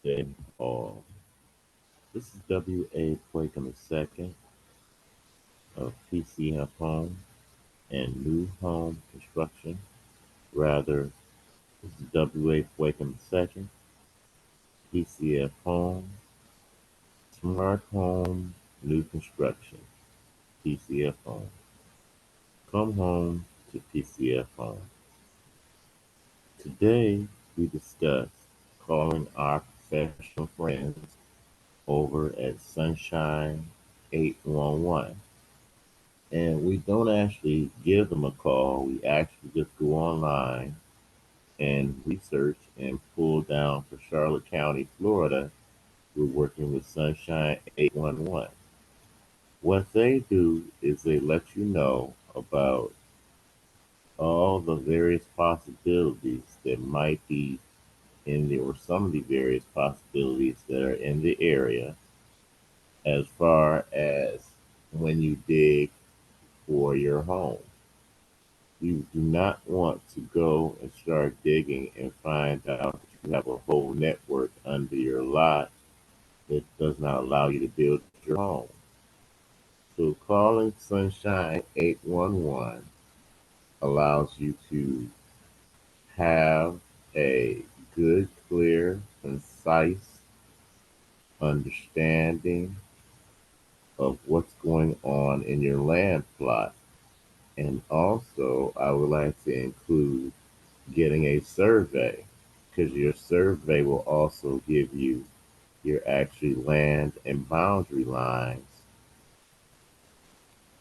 Day all. This is W.A. Quakem II of PCF Home and New Home Construction. Rather, this is W.A. Quakem II, PCF Home, Smart Home, New Construction, PCF Home. Come home to PCF Home. Today, we discuss calling our professional friends over at Sunshine 811. And we don't actually give them a call. We actually just go online and research and pull down for Charlotte County, Florida. We're working with Sunshine 811. What they do is they let you know about all the various possibilities that might be in the, or some of the various possibilities that are in the area as far as when you dig for your home. You do not want to go and start digging and find out that you have a whole network under your lot that does not allow you to build your home. So calling Sunshine 811 allows you to have a good, clear, concise understanding of what's going on in your land plot. And also, I would like to include getting a survey because your survey will also give you your actual land and boundary lines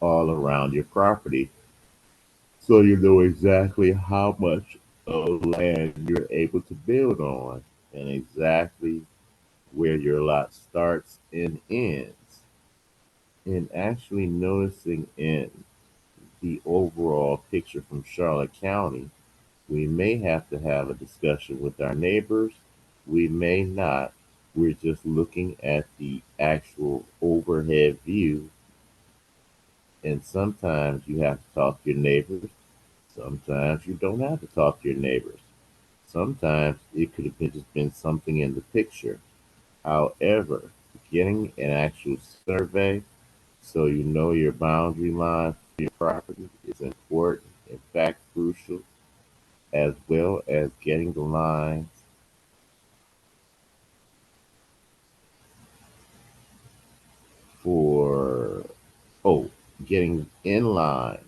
all around your property so you know exactly how much of land you're able to build on and exactly where your lot starts and ends. And actually noticing in the overall picture from Charlotte County, we may have to have a discussion with our neighbors. We may not. We're just looking at the actual overhead view. And sometimes you have to talk to your neighbors. Sometimes you don't have to talk to your neighbors. Sometimes it could have just been something in the picture. However, getting an actual survey so you know your boundary line for your property is important, in fact, crucial, as well as getting the lines for, oh, getting in line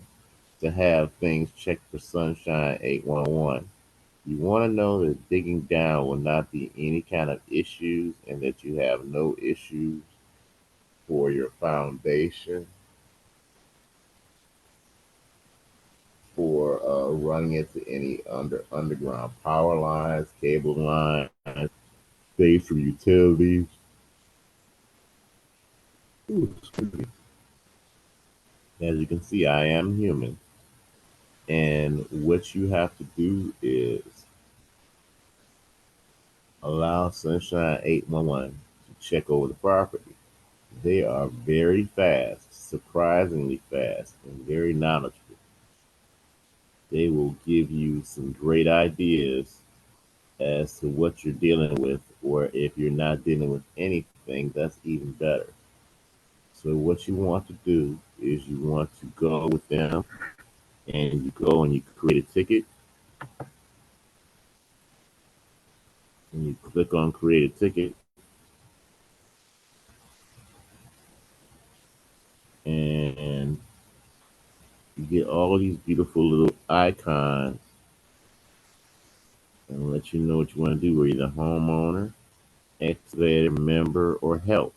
to have things checked for Sunshine 811. You want to know that digging down will not be any kind of issues and that you have no issues for your foundation, for running into any underground power lines, cable lines, things from utilities. Ooh, excuse me. As you can see, I am human. And what you have to do is allow Sunshine 811 to check over the property. They are very fast, surprisingly fast, and very knowledgeable. They will give you some great ideas as to what you're dealing with, or if you're not dealing with anything, that's even better. So, what you want to do is you want to go with them and you go and you create a ticket and you click on create a ticket and you get all these beautiful little icons and let you know what you want to do. Where you're the homeowner, excavator, member, or help.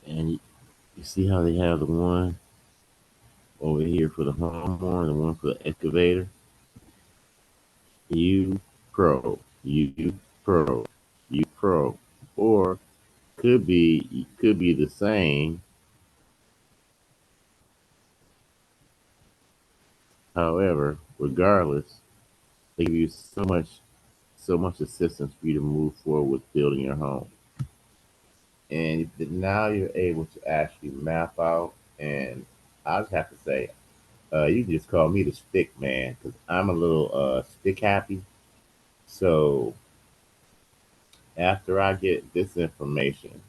And you see how they have the one over here for the homeowner, the one for the excavator. You pro, you pro, you pro, or could be the same. However, regardless, they give you so much assistance for you to move forward with building your home. And now you're able to actually map out. And I just have to say, you can just call me the stick man because I'm a little stick happy. So after I get this information,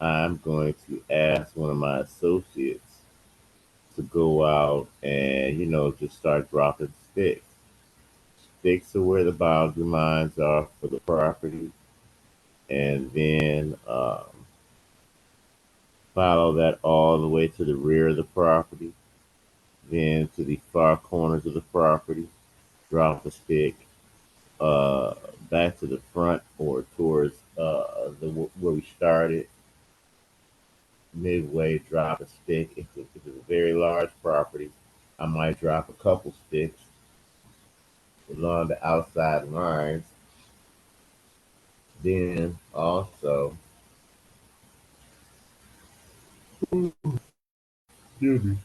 I'm going to ask one of my associates to go out and, just start dropping sticks. Sticks are where the boundary lines are for the property, and then follow that all the way to the rear of the property, then to the far corners of the property, drop a stick, uh, back to the front or towards where we started, midway, drop a stick. If it's a very large property, I might drop a couple sticks along the outside lines. Then also, excuse me,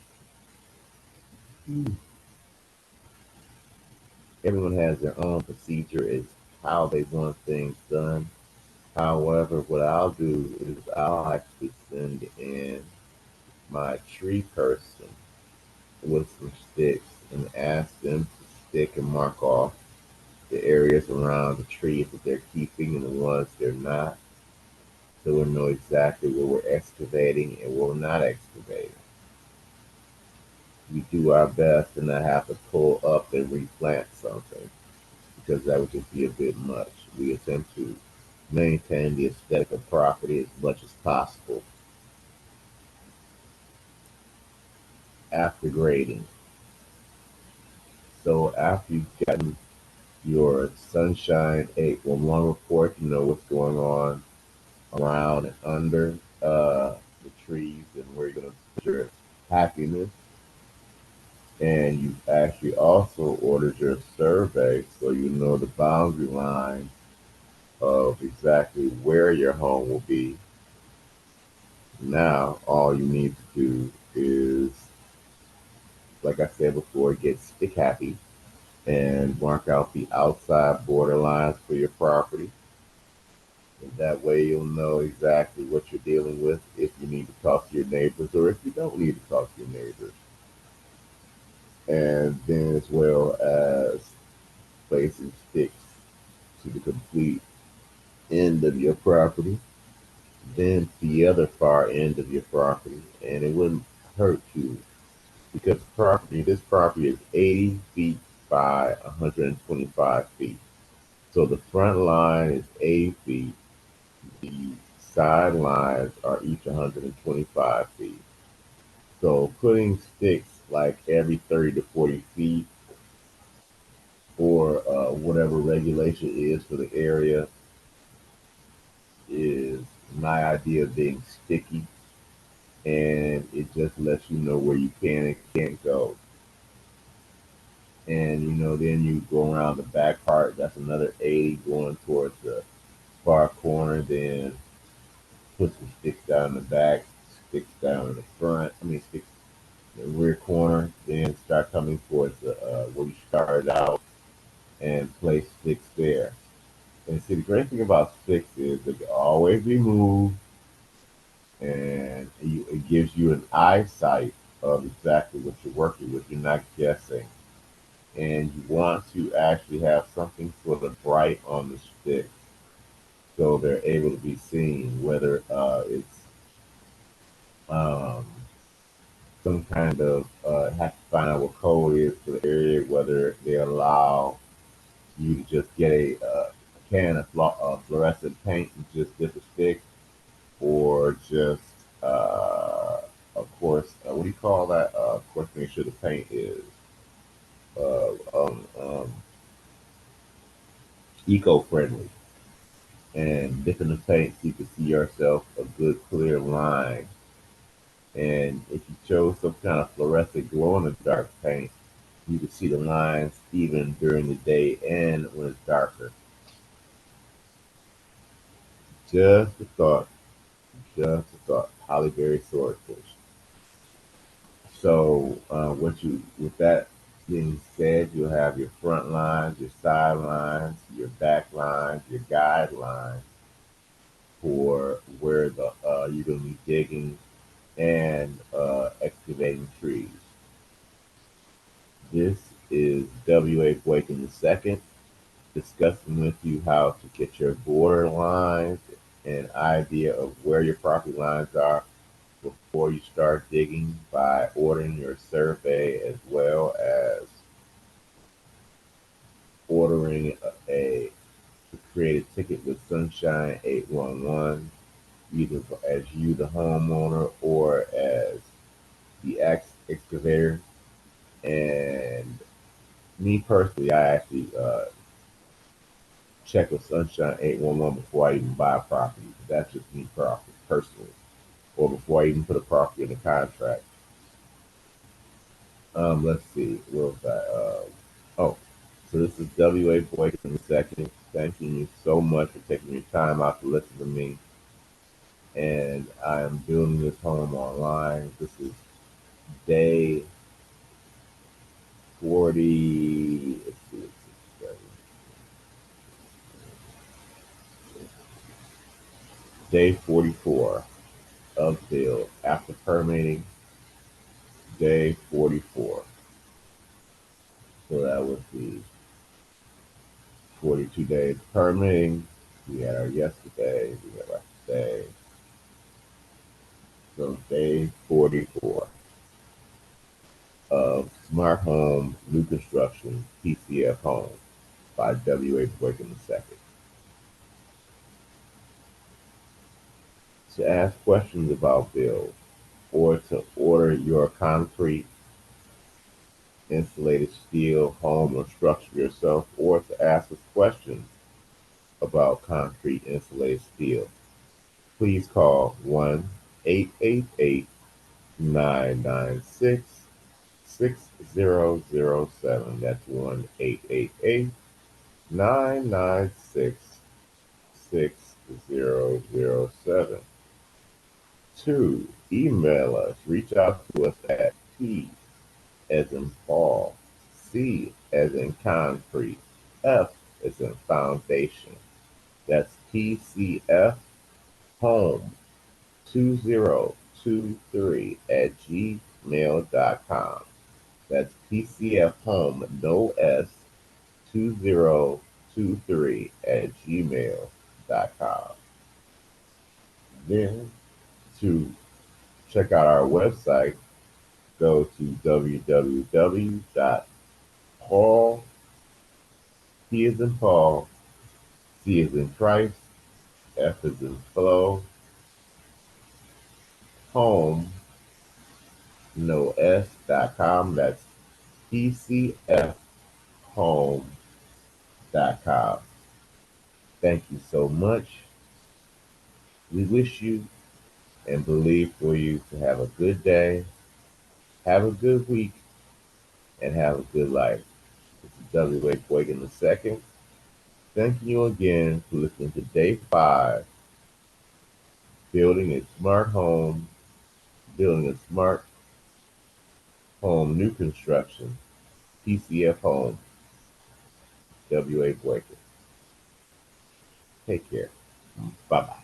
everyone has their own procedure as how they want things done. However, what I'll do is I'll actually send in my tree person with some sticks and ask them to stick and mark off the areas around the trees that they're keeping and the ones they're not, so we'll know exactly where we're excavating and where we're not excavating. We do our best and not have to pull up and replant something because that would just be a bit much. We attempt to maintain the aesthetic of property as much as possible after grading. So after you've gotten your Sunshine 811 report, you know what's going on around and under the trees and where you're going to put your happiness. And you actually also ordered your survey so you know the boundary line of exactly where your home will be. Now, all you need to do is, like I said before, get stick happy and mark out the outside border lines for your property. And that way you'll know exactly what you're dealing with if you need to talk to your neighbors or if you don't need to talk to your neighbors. And then as well as placing sticks to the complete end of your property, then to the other far end of your property. And it wouldn't hurt you because this property is 80 feet by 125 feet. So the front line is 80 feet. The side lines are each 125 feet. So putting sticks like every 30 to 40 feet or whatever regulation is for the area is my idea of being sticky, and it just lets you know where you can and can't go. And then you go around the back part. That's another 80 going towards the far corner. Then put some sticks down in the back, sticks down in the front. I mean, sticks in the rear corner. Then start coming towards the where you started out and place sticks there. And see, the great thing about sticks is they can always be moved, and it gives you an eyesight of exactly what you're working with. You're not guessing. And you want to actually have something sort of bright on the stick so they're able to be seen, whether it's um, some kind of have to find out what code is for the area, whether they allow you to just get a can of fluorescent paint and just dip a stick, or just, of course, what do you call that? Of course, make sure the paint is uh, um, um, eco-friendly and dipping the paint so you can see yourself a good clear line. And if you chose some kind of fluorescent glow in the dark paint, you can see the lines even during the day and when it's darker. Just a thought, just a thought. Holly Berry Swordfish. So, with that being said, you'll have your front lines, your side lines, your back lines, your guidelines for where you're going to be digging and excavating trees. This is W.A. Boykin II discussing with you how to get your border lines, an idea of where your property lines are before you start digging by ordering your survey, as well as ordering a to create a ticket with Sunshine 811, either as you, the homeowner, or as the excavator. And me personally, I actually check with Sunshine 811 before I even buy a property. That's just me personally, or before I even put a property in the contract. Let's see, where was I? Oh, so this is W.A. Boykin II. Thanking you so much for taking your time out to listen to me. And I am building this home online. This is day 40. Let's see, day 44 of build after permitting. Day 44. So that would be 42 days permitting. We had our yesterday. We had our today. So day 44 of Smart Home New Construction PCF Home by W.A. Boykin II. To ask questions about bills or to order your concrete, insulated steel home or structure yourself, or to ask us questions about concrete, insulated steel, please call 1-888-996-6007. That's 1-888-996-6007. Two, email us. Reach out to us at P as in Paul, C as in concrete, F as in foundation. That's PCF home 2023 at gmail.com. That's PCF home, no S, 2023 at gmail.com. Then to check out our website, go to www.paul, P as in Paul, C as in Christ, F as in flow, home, no S.com. That's PCFhome.com. Thank you so much. We wish you and believe for you to have a good day, have a good week, and have a good life. This is W.A. Boykin II. Thanking you again for listening to Day 5, Building a Smart Home, Building a Smart Home New Construction, PCF Home, W.A. Boykin. Take care. Bye-bye.